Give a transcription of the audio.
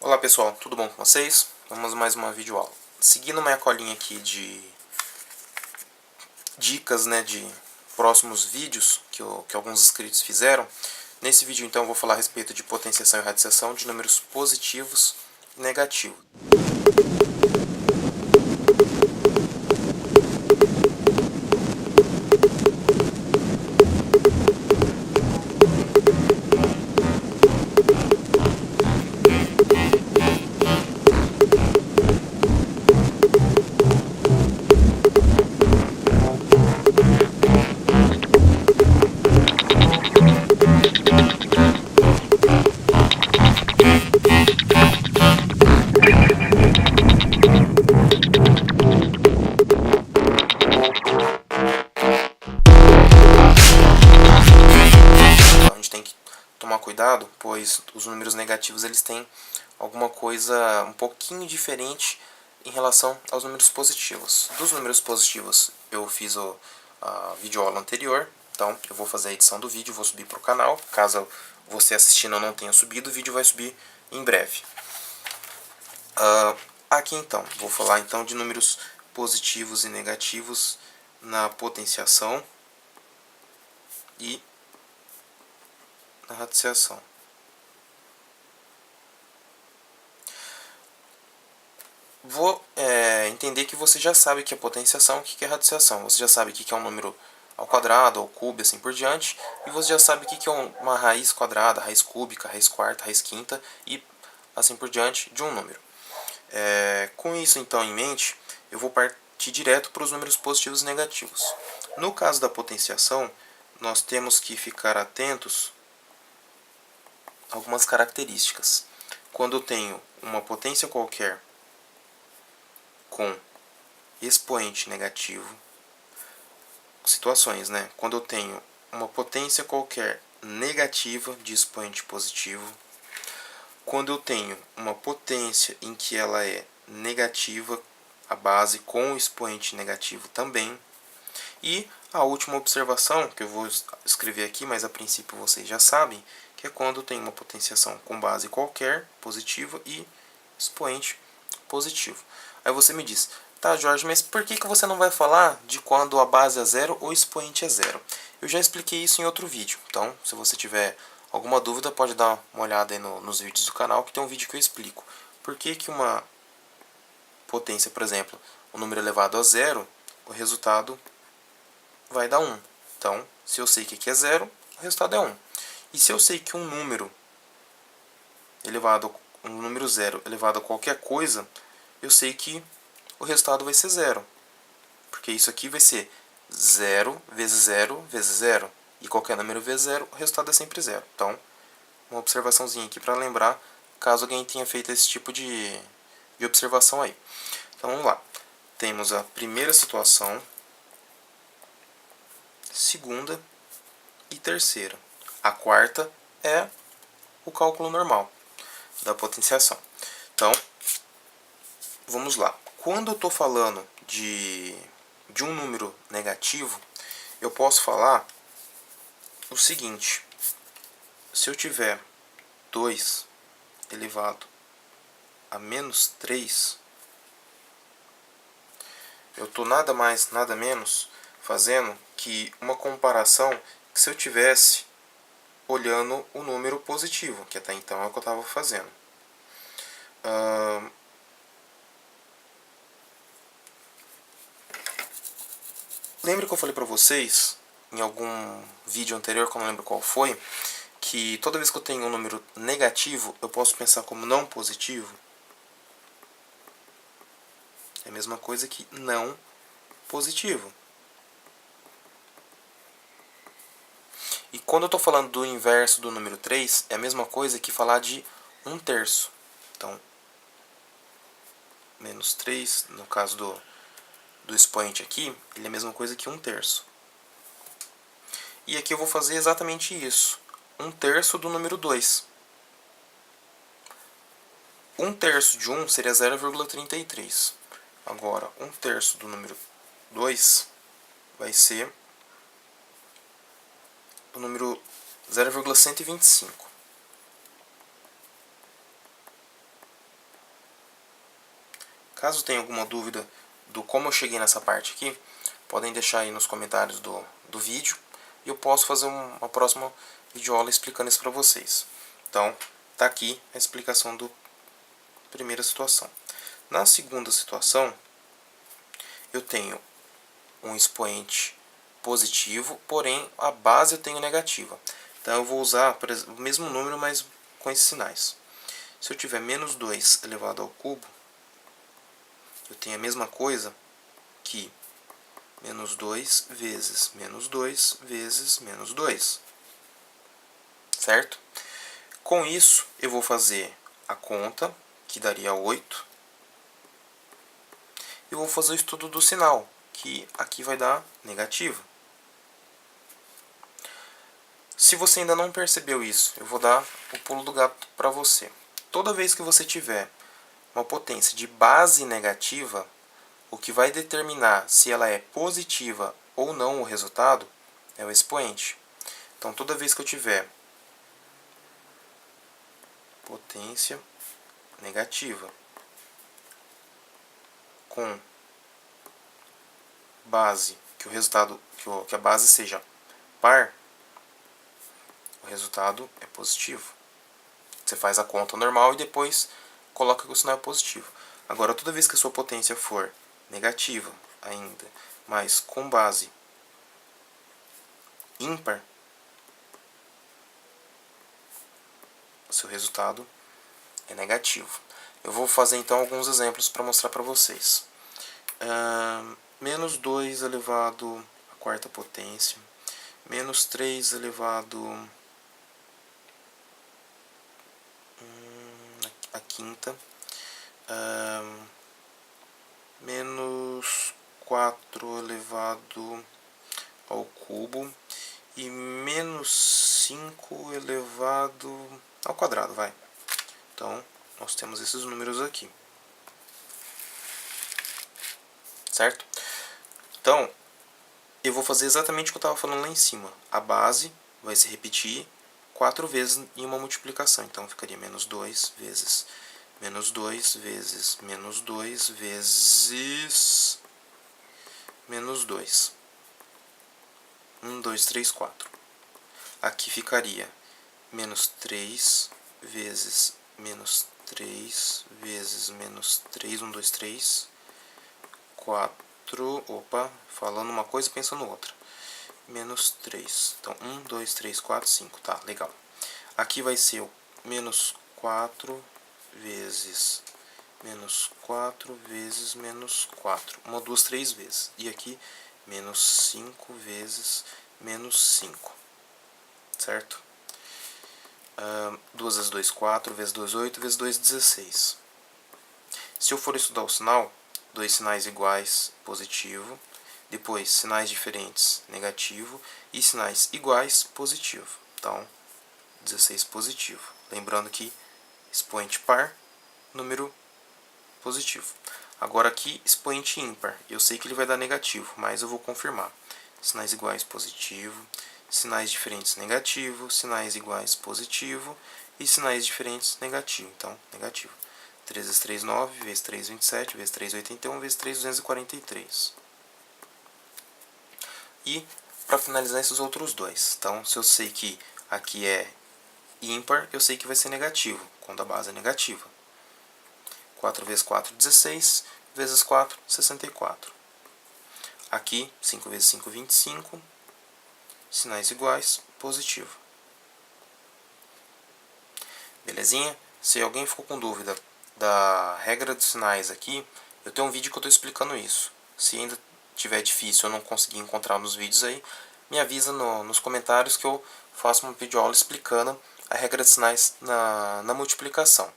Olá pessoal, tudo bom com vocês? Vamos mais uma videoaula. Seguindo uma colinha aqui de dicas, de próximos vídeos que alguns inscritos fizeram. Nesse vídeo então eu vou falar a respeito de potenciação e radiciação de números positivos e negativos. A gente tem que tomar cuidado, pois os números negativos eles têm alguma coisa um pouquinho diferente em relação aos números positivos. Dos números positivos eu fiz a videoaula anterior, então eu vou fazer a edição do vídeo, vou subir para o canal. Caso você assistindo não tenha subido, o vídeo vai subir em breve. Aqui então, vou falar então de números positivos e negativos na potenciação e na radiciação. Vou entender que você já sabe o que é potenciação e o que é radiciação. Você já sabe o que é um número ao quadrado, ao cubo e assim por diante. E você já sabe o que é uma raiz quadrada, raiz cúbica, raiz quarta, raiz quinta e assim por diante de um número. Com isso então em mente, eu vou partir direto para os números positivos e negativos. No caso da potenciação, nós temos que ficar atentos a algumas características. Quando eu tenho uma potência qualquer com expoente negativo, situações, quando eu tenho uma potência qualquer negativa de expoente positivo, quando eu tenho uma potência em que ela é negativa, a base com expoente negativo também, e a última observação, que eu vou escrever aqui, mas a princípio vocês já sabem, que é quando tem uma potenciação com base qualquer, positiva, e expoente positivo. Aí você me diz, tá Jorge, mas por que você não vai falar de quando a base é zero ou o expoente é zero? Eu já expliquei isso em outro vídeo, então se você tiver alguma dúvida pode dar uma olhada aí nos vídeos do canal, que tem um vídeo que eu explico. Por que uma potência, por exemplo, um número elevado a zero, o resultado vai dar 1. Então, se eu sei que aqui é zero, o resultado é 1. E se eu sei que um número zero elevado a qualquer coisa, eu sei que o resultado vai ser zero. Porque isso aqui vai ser 0 vezes 0 vezes 0. E qualquer número vezes 0, o resultado é sempre 0. Então, uma observaçãozinha aqui para lembrar, caso alguém tenha feito esse tipo de observação aí. Então, vamos lá. Temos a primeira situação, segunda e terceira. A quarta é o cálculo normal da potenciação. Então, vamos lá. Quando eu estou falando de um número negativo, eu posso falar o seguinte: se eu tiver 2 elevado a menos 3, eu estou nada mais, nada menos fazendo que uma comparação que se eu tivesse olhando o número positivo, que até então é o que eu estava fazendo. Lembra que eu falei para vocês, em algum vídeo anterior, que eu não lembro qual foi, que toda vez que eu tenho um número negativo, eu posso pensar como não positivo? É a mesma coisa que não positivo. E quando eu estou falando do inverso do número 3, é a mesma coisa que falar de 1/3. Então, menos 3, no caso do expoente aqui, ele é a mesma coisa que 1/3. E aqui eu vou fazer exatamente isso. 1/3 do número 2. 1/3 de 1 seria 0,33. Agora, 1/3 do número 2 vai ser o número 0,125. Caso tenha alguma dúvida do como eu cheguei nessa parte aqui, podem deixar aí nos comentários do vídeo e eu posso fazer uma próxima videoaula explicando isso para vocês. Então, tá aqui a explicação da primeira situação. Na segunda situação, eu tenho um expoente positivo, porém a base eu tenho negativa. Então eu vou usar o mesmo número, mas com esses sinais. Se eu tiver menos 2 elevado ao cubo, eu tenho a mesma coisa que menos 2 vezes menos 2 vezes menos 2. Certo? Com isso, eu vou fazer a conta, que daria 8. E vou fazer o estudo do sinal, que aqui vai dar negativo. Se você ainda não percebeu isso, eu vou dar o pulo do gato para você. Toda vez que você tiver uma potência de base negativa, o que vai determinar se ela é positiva ou não o resultado é o expoente. Então, toda vez que eu tiver potência negativa com base, que o resultado, que a base seja par, o resultado é positivo. Você faz a conta normal e depois coloca que o sinal é positivo. Agora, toda vez que a sua potência for negativa ainda, mas com base ímpar, o seu resultado é negativo. Eu vou fazer então alguns exemplos para mostrar para vocês. Menos 2 elevado à quarta potência, menos 3 elevado à quinta, menos 4 elevado ao cubo e menos 5 elevado ao quadrado, vai. Então, nós temos esses números aqui. Certo? Então, eu vou fazer exatamente o que eu estava falando lá em cima. A base vai se repetir 4 vezes em uma multiplicação. Então, ficaria menos 2 vezes menos 2 vezes menos 2 vezes menos 2. 1, 2, 3, 4. Aqui ficaria menos 3 vezes menos 3 vezes menos 3, 1, 2, 3, 4, opa, falando uma coisa e pensando outra. Menos 3. Então, 1, 2, 3, 4, 5. Tá, legal. Aqui vai ser o menos 4 vezes menos 4 vezes menos 4. 1, 2, 3 vezes. E aqui, menos 5 vezes menos 5. Certo? 2 vezes 2, 4, vezes 2, 8, vezes 2, 16. Se eu for estudar o sinal, dois sinais iguais, positivo. Depois, sinais diferentes, negativo. E sinais iguais, positivo. Então, 16 positivo. Lembrando que expoente par, número positivo. Agora aqui, expoente ímpar. Eu sei que ele vai dar negativo, mas eu vou confirmar. Sinais iguais, positivo. Sinais diferentes, negativo. Sinais iguais, positivo. E sinais diferentes, negativo. Então, negativo. 3 vezes 3, 9. Vezes 3, 27. Vezes 3, 81. Vezes 3, 243. E para finalizar esses outros dois. Então, se eu sei que aqui é ímpar, eu sei que vai ser negativo, quando a base é negativa. 4 vezes 4, 16. Vezes 4, 64. Aqui, 5 vezes 5, 25. Sinais iguais, positivo. Belezinha? Se alguém ficou com dúvida da regra dos sinais aqui, eu tenho um vídeo que eu estou explicando isso. Se ainda tiver difícil ou não conseguir encontrar nos vídeos aí, me avisa nos comentários que eu faço uma videoaula explicando a regra de sinais na multiplicação.